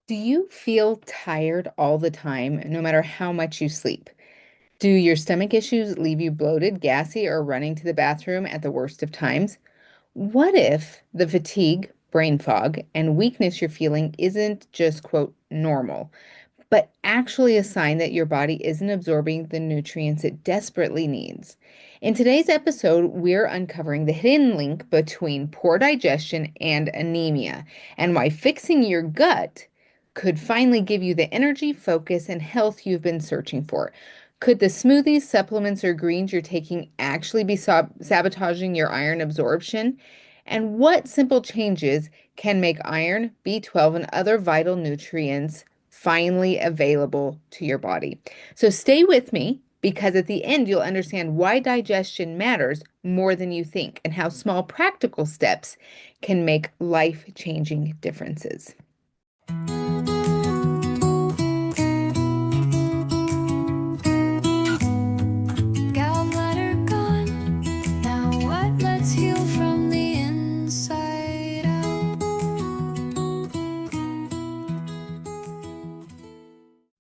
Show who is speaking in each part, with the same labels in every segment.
Speaker 1: Do you feel tired all the time, no matter how much you sleep? Do your stomach issues leave you bloated, gassy, or running to the bathroom at the worst of times? What if the fatigue, brain fog, and weakness you're feeling isn't just, quote, normal, but actually a sign that your body isn't absorbing the nutrients it desperately needs? In today's episode, we're uncovering the hidden link between poor digestion and anemia, and why fixing your gut could finally give you the energy, focus, and health you've been searching for. Could the smoothies, supplements, or greens you're taking actually be sabotaging your iron absorption? And what simple changes can make iron, B12, and other vital nutrients finally available to your body? So stay with me because at the end you'll understand why digestion matters more than you think and how small practical steps can make life-changing differences.
Speaker 2: Gallbladder gone. Now what? Let's heal from the inside out.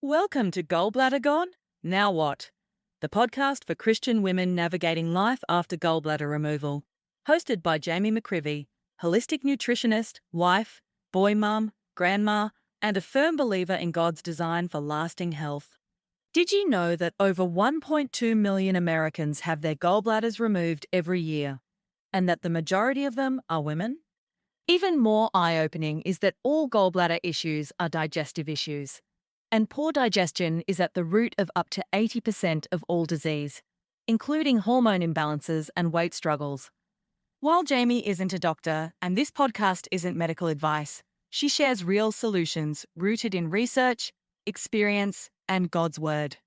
Speaker 3: Welcome to Gallbladder Gone? Now what? The podcast for Christian women navigating life after gallbladder removal. Hosted by Jami McQuivey, holistic nutritionist, wife, boy mum, grandma, and a firm believer in God's design for lasting health. Did you know that over 1.2 million Americans have their gallbladders removed every year, and that the majority of them are women? Even more eye-opening is that all gallbladder issues are digestive issues. And poor digestion is at the root of up to 80% of all disease, including hormone imbalances and weight struggles. While Jami isn't a doctor and this podcast isn't medical advice, she shares real solutions rooted in research, experience, and God's Word.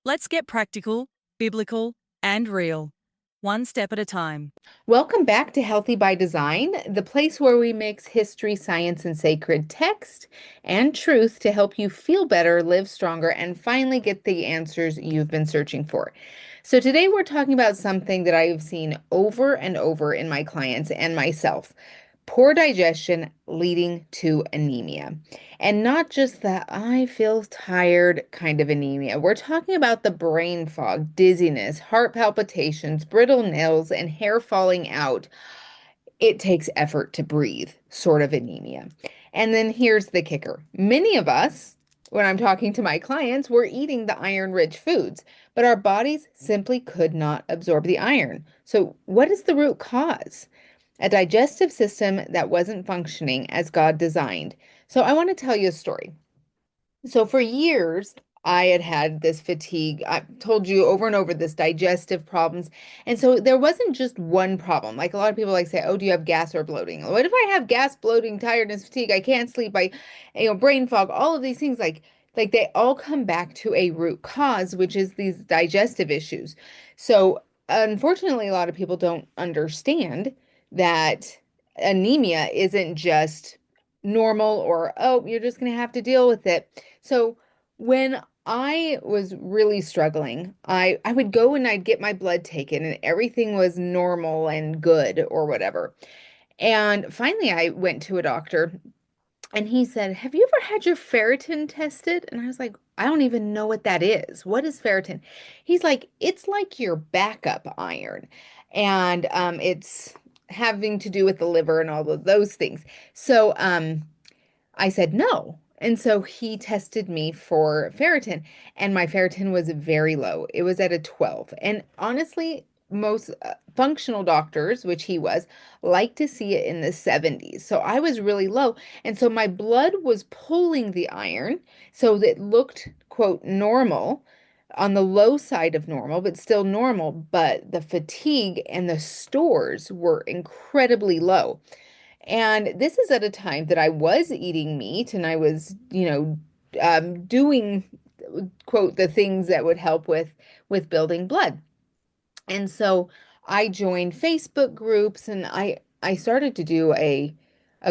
Speaker 3: Let's get practical, biblical, and real, one step at a time.
Speaker 1: Welcome back to Healthy by Design, the place where we mix history, science, and sacred text and truth to help you feel better, live stronger, and finally get the answers you've been searching for. So today we're talking about something that I've seen over and over in my clients and myself: poor digestion leading to anemia. And not just that I feel tired kind of anemia. We're talking about the brain fog, dizziness, heart palpitations, brittle nails, and hair falling out. It takes effort to breathe, sort of anemia. And then here's the kicker. Many of us, when I'm talking to my clients, we're eating the iron-rich foods, but our bodies simply could not absorb the iron. So what is the root cause? A digestive system that wasn't functioning as God designed. So I want to tell you a story. So for years, I had had this fatigue. I told you over and over this digestive problems. And so there wasn't just one problem. Like a lot of people like say, oh, do you have gas or bloating? What if I have gas, bloating, tiredness, fatigue? I can't sleep. Brain fog, all of these things like they all come back to a root cause, which is these digestive issues. So unfortunately, a lot of people don't understand that anemia isn't just normal or, oh, you're just going to have to deal with it. So when I was really struggling, I would go and I'd get my blood taken and everything was normal and good or whatever. And finally I went to a doctor and he said, "Have you ever had your ferritin tested?" And I was like, "I don't even know what that is. What is ferritin?" He's like, "It's like your backup iron." And it's having to do with the liver and all of those things. So I said no. And so he tested me for ferritin, and my ferritin was very low. It was at a 12. And honestly, most functional doctors, which he was, like to see it in the 70s. So I was really low. And so my blood was pulling the iron. So that looked, quote, normal on the low side of normal, but still normal. But the fatigue and the stores were incredibly low. And this is at a time that I was eating meat and I was, doing, quote, the things that would help with building blood. And so I joined Facebook groups and I started to do a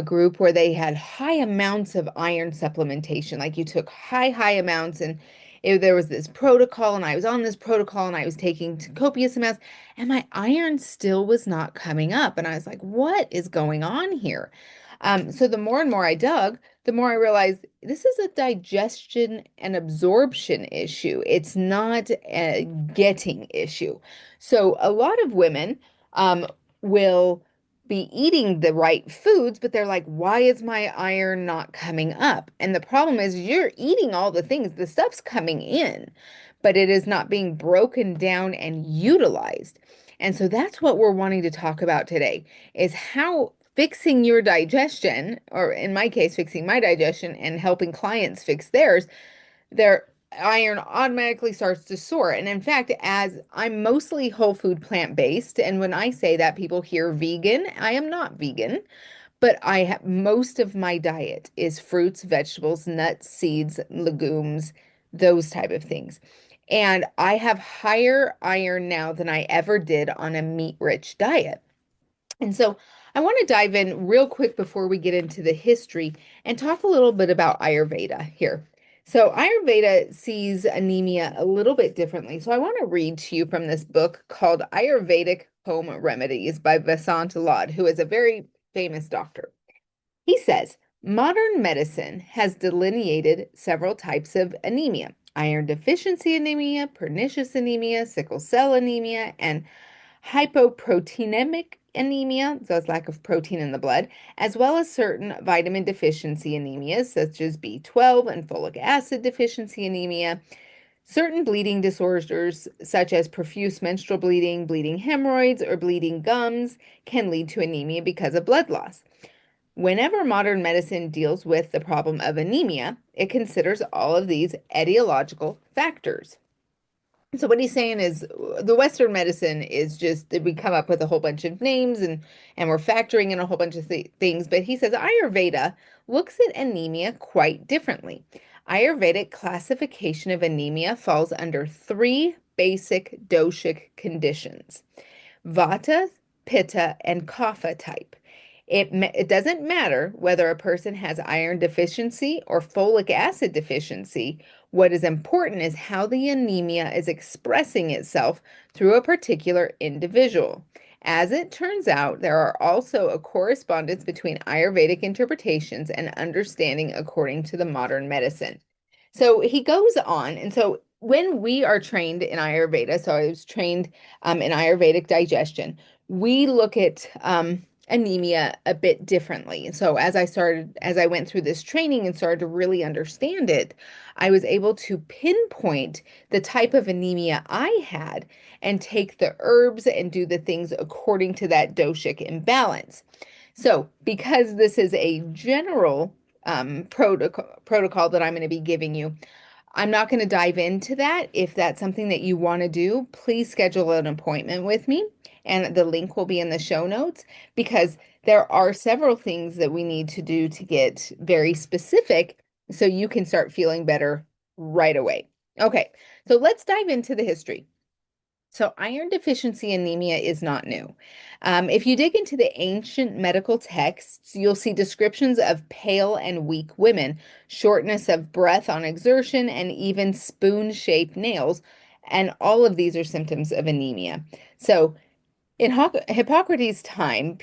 Speaker 1: group where they had high amounts of iron supplementation. Like you took high amounts and there was this protocol and I was on this protocol and I was taking copious amounts and my iron still was not coming up. And I was like, what is going on here? So the more and more I dug, the more I realized this is a digestion and absorption issue. It's not a getting issue. So a lot of women um, will be eating the right foods, but they're like, why is my iron not coming up? And the problem is you're eating all the things, the stuff's coming in, but it is not being broken down and utilized. And so that's what we're wanting to talk about today is how fixing your digestion, or in my case, fixing my digestion and helping clients fix theirs, their iron automatically starts to soar. And in fact, as I'm mostly whole food plant-based, and when I say that, people hear vegan. I am not vegan, but I have most of my diet is fruits, vegetables, nuts, seeds, legumes, those type of things. And I have higher iron now than I ever did on a meat-rich diet. And so I want to dive in real quick before we get into the history and talk a little bit about Ayurveda here. So Ayurveda sees anemia a little bit differently. So I want to read to you from this book called Ayurvedic Home Remedies by Vasant Lad, who is a very famous doctor. He says, modern medicine has delineated several types of anemia: iron deficiency anemia, pernicious anemia, sickle cell anemia, and hypoproteinemic anemia, so it's lack of protein in the blood, as well as certain vitamin deficiency anemias, such as B12 and folic acid deficiency anemia. Certain bleeding disorders, such as profuse menstrual bleeding, bleeding hemorrhoids, or bleeding gums, can lead to anemia because of blood loss. Whenever modern medicine deals with the problem of anemia, it considers all of these etiological factors. So what he's saying is the Western medicine is just that we come up with a whole bunch of names and we're factoring in a whole bunch of things. But he says Ayurveda looks at anemia quite differently. Ayurvedic classification of anemia falls under three basic doshic conditions: Vata, Pitta, and Kapha type. It doesn't matter whether a person has iron deficiency or folic acid deficiency. What is important is how the anemia is expressing itself through a particular individual. As it turns out, there are also a correspondence between Ayurvedic interpretations and understanding according to the modern medicine. So he goes on, and so when we are trained in Ayurveda, so I was trained in Ayurvedic digestion, we look at anemia a bit differently. And so as I went through this training and started to really understand it, I was able to pinpoint the type of anemia I had and take the herbs and do the things according to that doshic imbalance. So because this is a general protocol that I'm going to be giving you, I'm not going to dive into that. If that's something that you want to do, please schedule an appointment with me, and the link will be in the show notes, because there are several things that we need to do to get very specific so you can start feeling better right away. Okay, so let's dive into the history. So iron deficiency anemia is not new. If you dig into the ancient medical texts, you'll see descriptions of pale and weak women, shortness of breath on exertion, and even spoon-shaped nails. And all of these are symptoms of anemia. So in Hippocrates' time,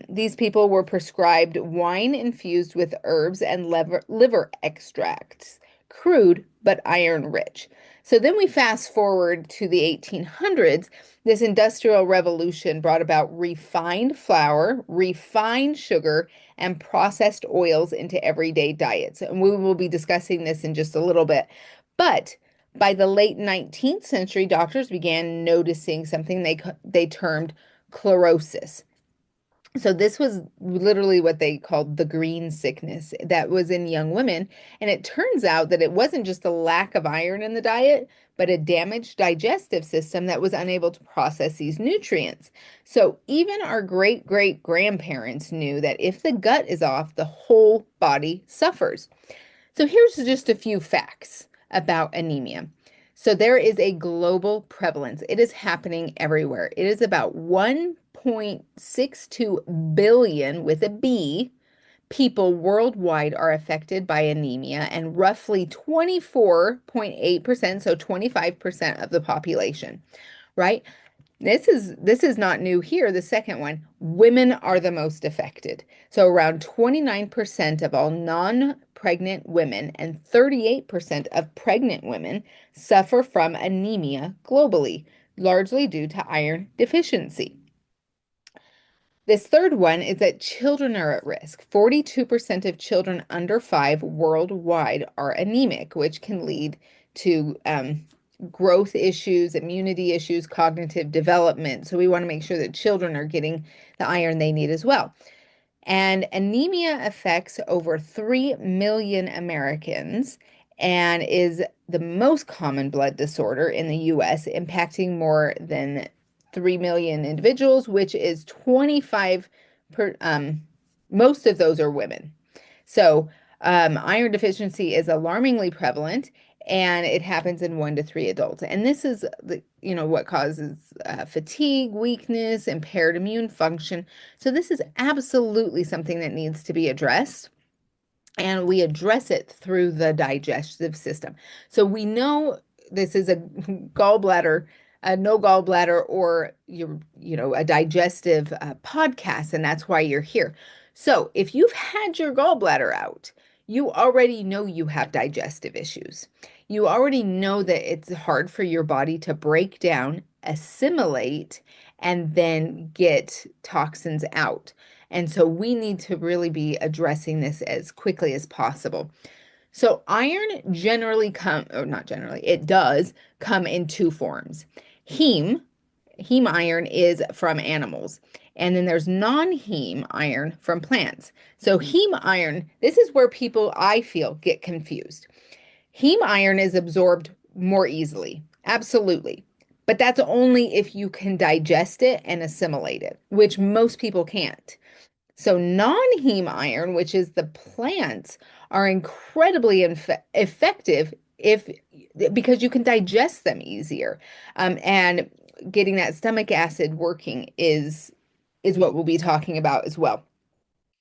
Speaker 1: these people were prescribed wine infused with herbs and liver extracts, crude but iron rich. So then we fast forward to the 1800s. This industrial revolution brought about refined flour, refined sugar, and processed oils into everyday diets. And we will be discussing this in just a little bit. But by the late 19th century, doctors began noticing something they termed chlorosis. So this was literally what they called the green sickness that was in young women. And it turns out that it wasn't just a lack of iron in the diet, but a damaged digestive system that was unable to process these nutrients. So even our great grandparents knew that if the gut is off, the whole body suffers. So here's just a few facts about anemia. So there is a global prevalence. It is happening everywhere. It is about 1.62 billion with a B people worldwide are affected by anemia, and roughly 24.8%, so 25% of the population, right? This is not new here. The second one, women are the most affected. So around 29% of all non-pregnant women and 38% of pregnant women suffer from anemia globally, largely due to iron deficiency. This third one is that children are at risk. 42% of children under 5 worldwide are anemic, which can lead to growth issues, immunity issues, cognitive development. So we want to make sure that children are getting the iron they need as well. And anemia affects over 3 million Americans and is the most common blood disorder in the US, impacting more than 3 million individuals, which is 25 per, most of those are women. So, iron deficiency is alarmingly prevalent and it happens in 1 to 3 adults. And this is what causes fatigue, weakness, impaired immune function. So this is absolutely something that needs to be addressed. And we address it through the digestive system. So we know this is a gallbladder, no gallbladder, or a digestive podcast, and that's why you're here. So if you've had your gallbladder out, you already know you have digestive issues. You already know that it's hard for your body to break down, assimilate, and then get toxins out. And so we need to really be addressing this as quickly as possible. So iron generally it does come in two forms. Heme iron is from animals. And then there's non-heme iron from plants. So heme iron, this is where people, I feel, get confused. Heme iron is absorbed more easily. Absolutely. But that's only if you can digest it and assimilate it, which most people can't. So non-heme iron, which is the plants, are incredibly effective because you can digest them easier. And getting that stomach acid working is what we'll be talking about as well.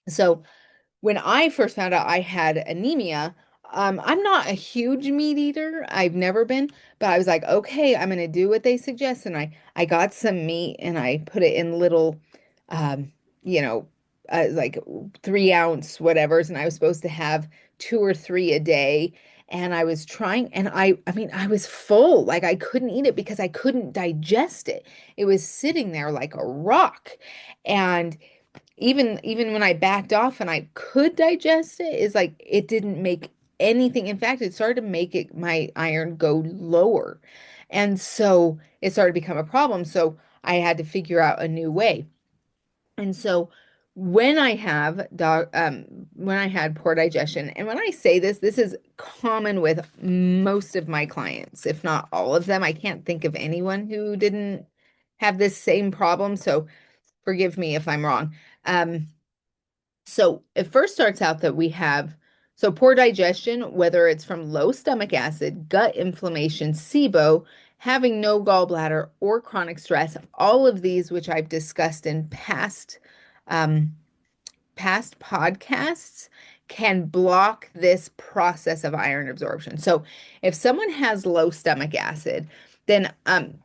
Speaker 1: So when I first found out I had anemia, I'm not a huge meat eater. I've never been, but I was like, okay, I'm going to do what they suggest. And I got some meat and I put it in little, um, you know, like 3 ounce whatevers. And I was supposed to have 2 or 3 a day. And I was trying, and I mean, I was full. Like I couldn't eat it because I couldn't digest it. It was sitting there like a rock. And even when I backed off and I could digest it, is like it didn't make anything. In fact, it started to make my iron go lower. And so it started to become a problem. So I had to figure out a new way. And so when I when I had poor digestion, and when I say this is common with most of my clients, if not all of them. I can't think of anyone who didn't have this same problem. So forgive me if I'm wrong. Um, so it first starts out that we have poor digestion, whether it's from low stomach acid, gut inflammation, SIBO, having no gallbladder, or chronic stress. All of these, which I've discussed in um, past podcasts, can block this process of iron absorption. So if someone has low stomach acid, then iron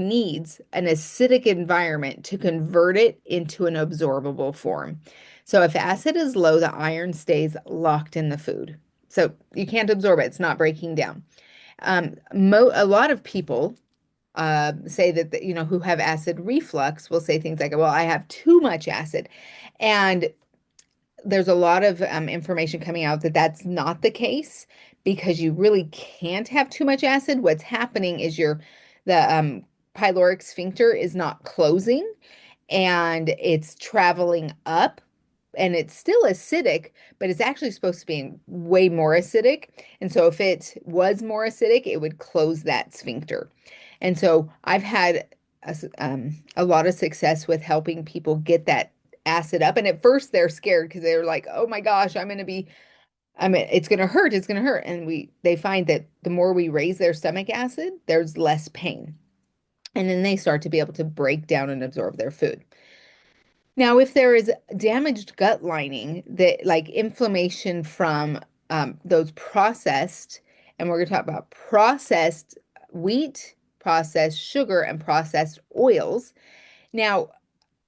Speaker 1: needs an acidic environment to convert it into an absorbable form. So if acid is low, the iron stays locked in the food. So you can't absorb it. It's not breaking down. A lot of people say that, who have acid reflux will say things like, well, I have too much acid. And there's a lot of information coming out that that's not the case because you really can't have too much acid. What's happening is the pyloric sphincter is not closing and it's traveling up and it's still acidic, but it's actually supposed to be way more acidic. And so if it was more acidic, it would close that sphincter. And so I've had a lot of success with helping people get that acid up. And at first they're scared because they're like, oh my gosh, it's going to hurt. It's going to hurt. And they find that the more we raise their stomach acid, there's less pain. And then they start to be able to break down and absorb their food. Now, if there is damaged gut lining, that like inflammation from those processed, and we're going to talk about processed wheat, processed sugar, and processed oils. Now,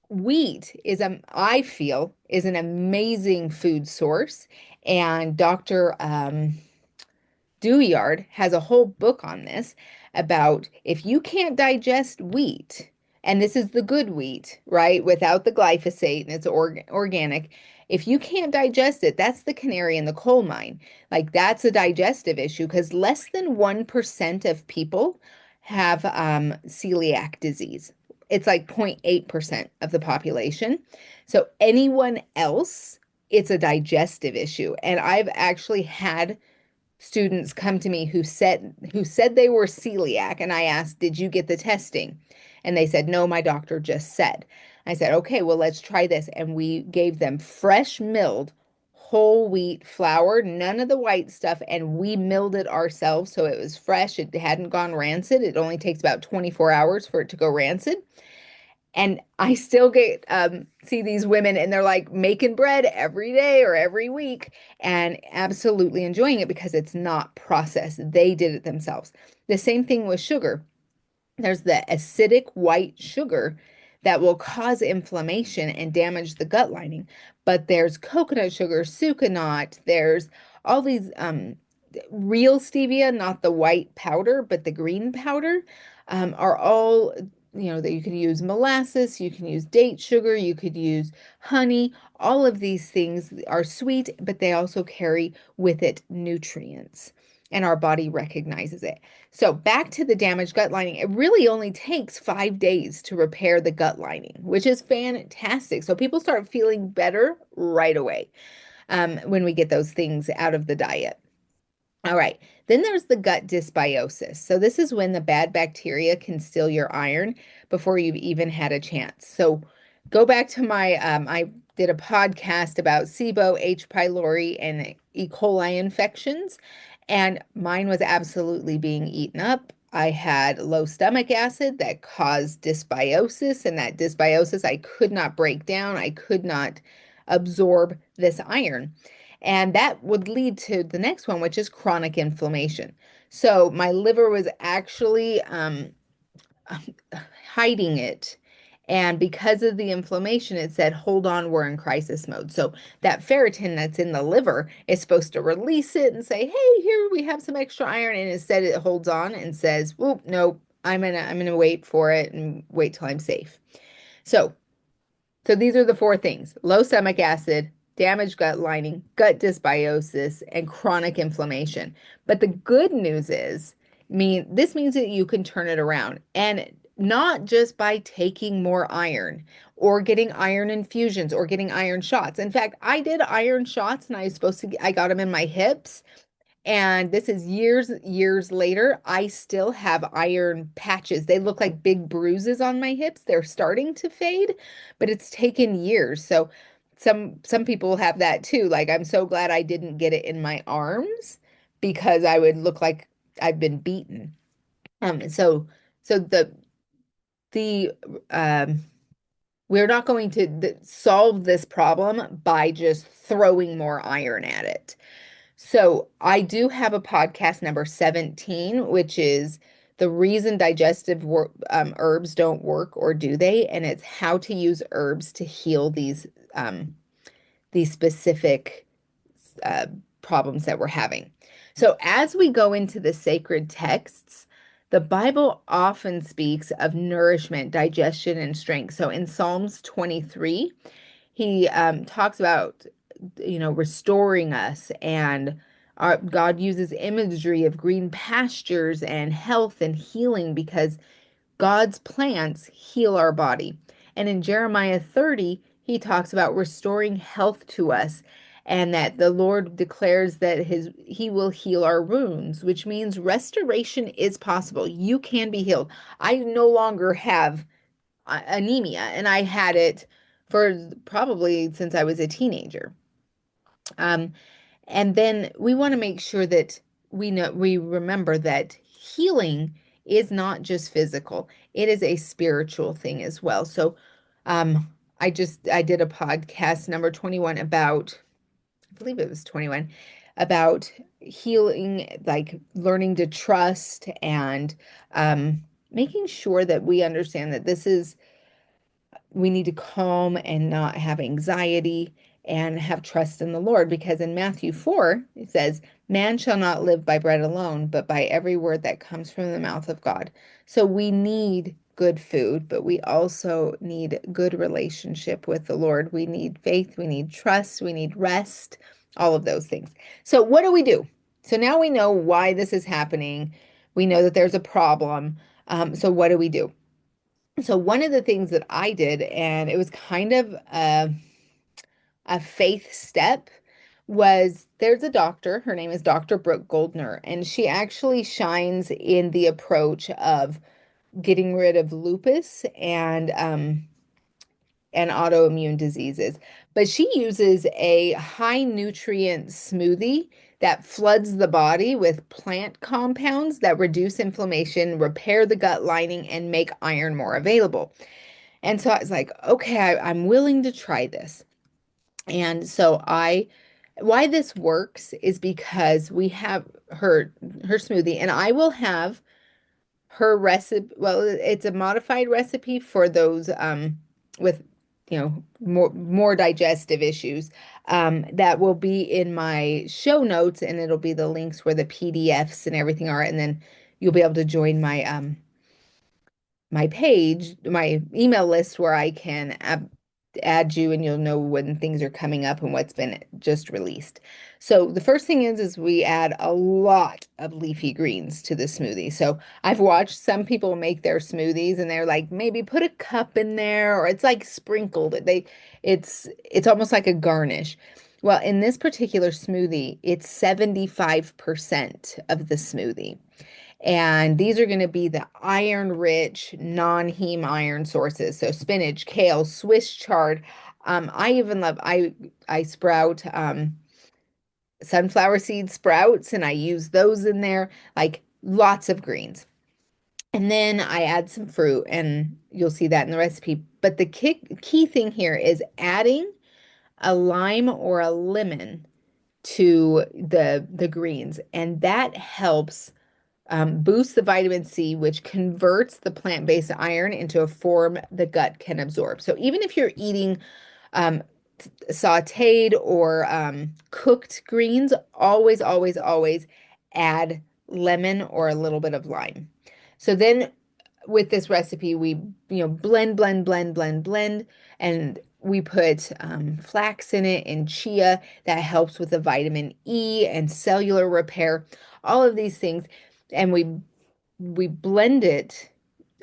Speaker 1: wheat is, I feel, is an amazing food source, and Dr. Deweyard has a whole book on this about if you can't digest wheat, and this is the good wheat, right, without the glyphosate and it's organic. If you can't digest it, that's the canary in the coal mine. Like that's a digestive issue because less than 1% of people have celiac disease. It's like 0.8% of the population. So anyone else, it's a digestive issue. And I've actually had students come to me who said they were celiac, and I asked, "Did you get the testing?" And they said, "No, my doctor just said." I said, "Okay, well, let's try this." And we gave them fresh milled whole wheat flour, none of the white stuff, and we milled it ourselves so it was fresh. It hadn't gone rancid. It only takes about 24 hours for it to go rancid. And I still get see these women and they're like making bread every day or every week and absolutely enjoying it because it's not processed. They did it themselves. The same thing with sugar. There's the acidic white sugar that will cause inflammation and damage the gut lining. But there's coconut sugar, sucanat, there's all these real stevia, not the white powder, but the green powder, are all, that you can use molasses, you can use date sugar, you could use honey. All of these things are sweet, but they also carry with it nutrients, and our body recognizes it. So back to the damaged gut lining, it really only takes 5 days to repair the gut lining, which is fantastic. So people start feeling better right away when we get those things out of the diet. All right. Then there's the gut dysbiosis. So this is when the bad bacteria can steal your iron before you've even had a chance. So go back to I did a podcast about SIBO, H. pylori, and E. coli infections, and mine was absolutely being eaten up. I had low stomach acid that caused dysbiosis, and that dysbiosis I could not break down. I could not absorb this iron. And that would lead to the next one, which is chronic inflammation. So my liver was actually hiding it. And because of the inflammation, it said, hold on, we're in crisis mode. So that ferritin that's in the liver is supposed to release it and say, hey, here we have some extra iron. And instead it holds on and says, whoop, nope, I'm gonna wait for it and wait till I'm safe. So these are the four things: low stomach acid, damaged gut lining, gut dysbiosis, and chronic inflammation. But the good news is, this means that you can turn it around, and not just by taking more iron or getting iron infusions or getting iron shots. In fact, I did iron shots and I got them in my hips. And this is years later. I still have iron patches. They look like big bruises on my hips. They're starting to fade, but it's taken years. So some people have that too. Like, I'm so glad I didn't get it in my arms because I would look like I've been beaten. So the we're not going to solve this problem by just throwing more iron at it. So I do have a podcast number 17, which is the reason digestive herbs don't work, or do they? And it's how to use herbs to heal these specific uh, problems that we're having. So as we go into the sacred texts, the Bible often speaks of nourishment, digestion, and strength. So in Psalms 23, he talks about, restoring us, and God uses imagery of green pastures and health and healing because God's plants heal our body. And in Jeremiah 30, he talks about restoring health to us, and that the Lord declares that he will heal our wounds, which means restoration is possible. You can be healed. I no longer have anemia, and I had it for probably since I was a teenager. Um, and then we want to make sure that we remember that healing is not just physical, it is a spiritual thing as well. So I did a podcast number 21 about, I believe it was 21, about healing, like learning to trust and making sure that we understand that we need to calm and not have anxiety and have trust in the Lord, because in Matthew 4, it says, man shall not live by bread alone, but by every word that comes from the mouth of God. So we need good food, but we also need good relationship with the Lord. We need faith, we need trust, we need rest, all of those things. So what do we do? So now we know why this is happening. We know that there's a problem. So what do we do? So one of the things that I did, and it was kind of a faith step, was there's a doctor, her name is Dr. Brooke Goldner, and she actually shines in the approach of getting rid of lupus and autoimmune diseases. But she uses a high nutrient smoothie that floods the body with plant compounds that reduce inflammation, repair the gut lining, and make iron more available. And so I was like, okay, I'm willing to try this. And so why this works is because we have her smoothie, and I will have her recipe. Well, it's a modified recipe for those with more digestive issues. That will be in my show notes, and it'll be the links where the PDFs and everything are, and then you'll be able to join my page, my email list, where I can add you, and you'll know when things are coming up and what's been just released. So the first thing is we add a lot of leafy greens to the smoothie. So I've watched some people make their smoothies and they're like, maybe put a cup in there, or it's like sprinkled. It's almost like a garnish. Well, in this particular smoothie, it's 75% of the smoothie. And these are going to be the iron-rich, non-heme iron sources. So spinach, kale, Swiss chard. I even love, I sprout sunflower seed sprouts, and I use those in there, like lots of greens. And then I add some fruit, and you'll see that in the recipe. But the key thing here is adding a lime or a lemon to the greens, and that helps boosts the vitamin C, which converts the plant-based iron into a form the gut can absorb. So even if you're eating um, sauteed or cooked greens, always, always, always add lemon or a little bit of lime. So then with this recipe, we blend, blend, blend, blend, blend, and we put flax in it and chia that helps with the vitamin E and cellular repair, all of these things, and we blend it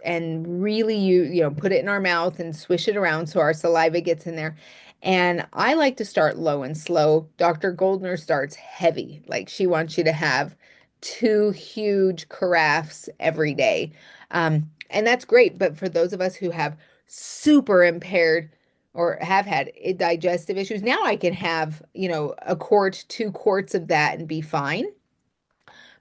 Speaker 1: and really put it in our mouth and swish it around so our saliva gets in there. And I like to start low and slow. Dr. Goldner starts heavy. Like, she wants you to have 2 huge carafes every day. And that's great. But for those of us who have super impaired or have had digestive issues, now I can have, a quart, 2 quarts of that and be fine.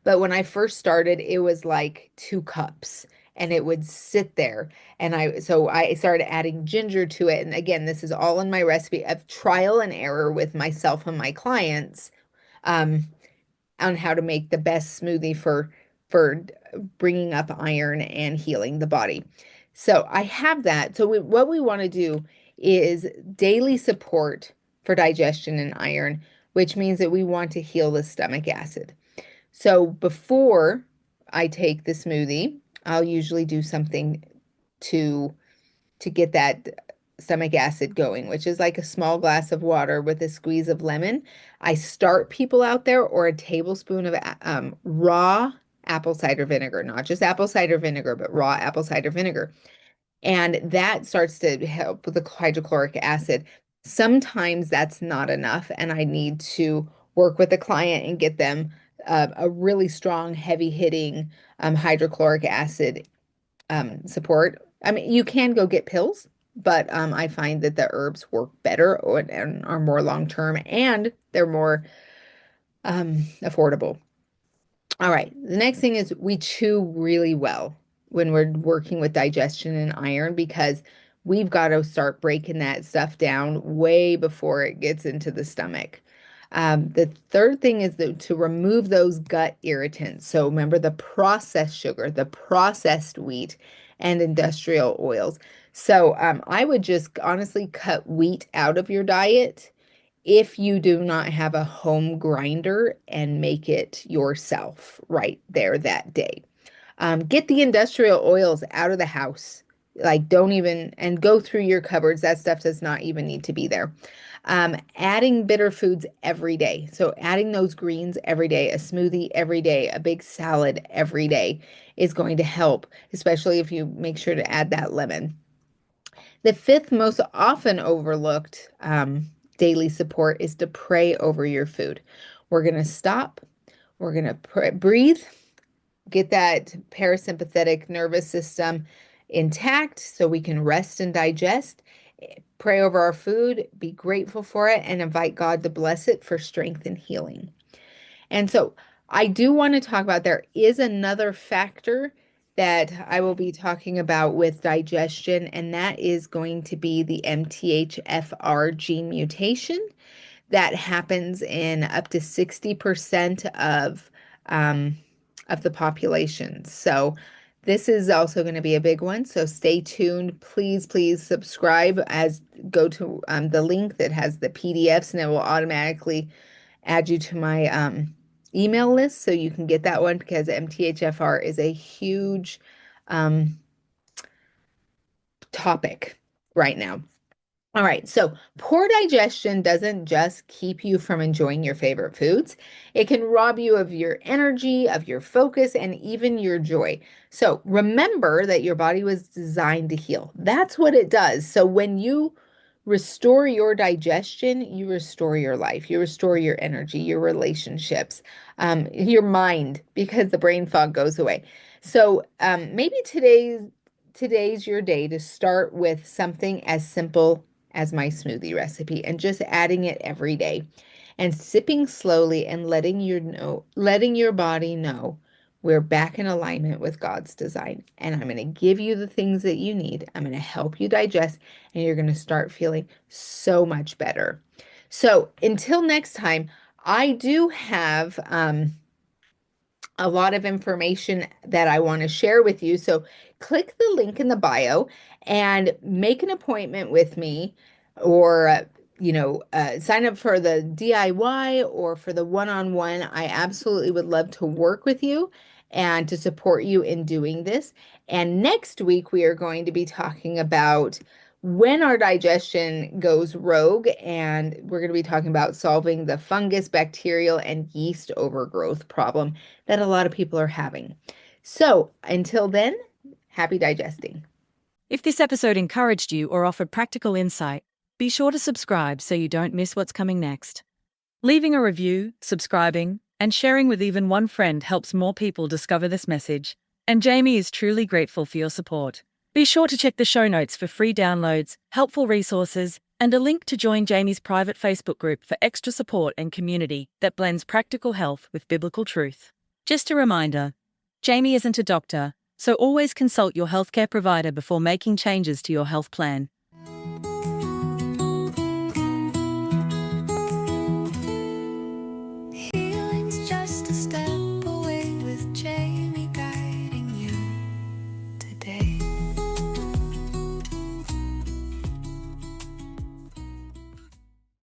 Speaker 1: But when I first started, it was like 2 cups, and it would sit there. And so I started adding ginger to it. And again, this is all in my recipe of trial and error with myself and my clients, um, on how to make the best smoothie for bringing up iron and healing the body. So I have that. So what we want to do is daily support for digestion and iron, which means that we want to heal the stomach acid. So before I take the smoothie, I'll usually do something to get that stomach acid going, which is like a small glass of water with a squeeze of lemon. I start people out there, or a tablespoon of raw apple cider vinegar, not just apple cider vinegar, but raw apple cider vinegar. And that starts to help with the hydrochloric acid. Sometimes that's not enough, and I need to work with the client and get them a really strong, heavy hitting hydrochloric acid support. I mean, you can go get pills, but I find that the herbs work better and are more long term, and they're more affordable. All right. The next thing is we chew really well when we're working with digestion and iron, because we've got to start breaking that stuff down way before it gets into the stomach. The third thing is to remove those gut irritants. So remember the processed sugar, the processed wheat, and industrial oils. So I would just honestly cut wheat out of your diet if you do not have a home grinder and make it yourself right there that day. Get the industrial oils out of the house. Like, don't even, and go through your cupboards. That stuff does not even need to be there. Adding bitter foods every day. So, adding those greens every day, a smoothie every day, a big salad every day is going to help, especially if you make sure to add that lemon. The fifth most often overlooked daily support is to pray over your food. We're going to stop, we're going to breathe, get that parasympathetic nervous system intact so we can rest and digest, pray over our food, be grateful for it, and invite God to bless it for strength and healing. And so I do want to talk about, there is another factor that I will be talking about with digestion, and that is going to be the MTHFR gene mutation that happens in up to 60% of the population. So this is also going to be a big one. So stay tuned. Please, please subscribe, go to the link that has the PDFs, and it will automatically add you to my email list so you can get that one, because MTHFR is a huge topic right now. All right, so poor digestion doesn't just keep you from enjoying your favorite foods. It can rob you of your energy, of your focus, and even your joy. So remember that your body was designed to heal. That's what it does. So when you restore your digestion, you restore your life, you restore your energy, your relationships, your mind, because the brain fog goes away. So maybe today's your day to start with something as simple as my smoothie recipe, and just adding it every day and sipping slowly and letting your body know we're back in alignment with God's design. And I'm going to give you the things that you need. I'm going to help you digest, and you're going to start feeling so much better. So until next time, I do have a lot of information that I want to share with you. So click the link in the bio and make an appointment with me, or sign up for the DIY or for the one-on-one. I absolutely would love to work with you and to support you in doing this. And next week, we are going to be talking about when our digestion goes rogue, and we're going to be talking about solving the fungus, bacterial, and yeast overgrowth problem that a lot of people are having. So until then, happy digesting.
Speaker 3: If this episode encouraged you or offered practical insight, be sure to subscribe so you don't miss what's coming next. Leaving a review, subscribing, and sharing with even one friend helps more people discover this message, and Jami is truly grateful for your support. Be sure to check the show notes for free downloads, helpful resources, and a link to join Jami's private Facebook group for extra support and community that blends practical health with biblical truth. Just a reminder, Jami isn't a doctor, so always consult your healthcare provider before making changes to your health plan.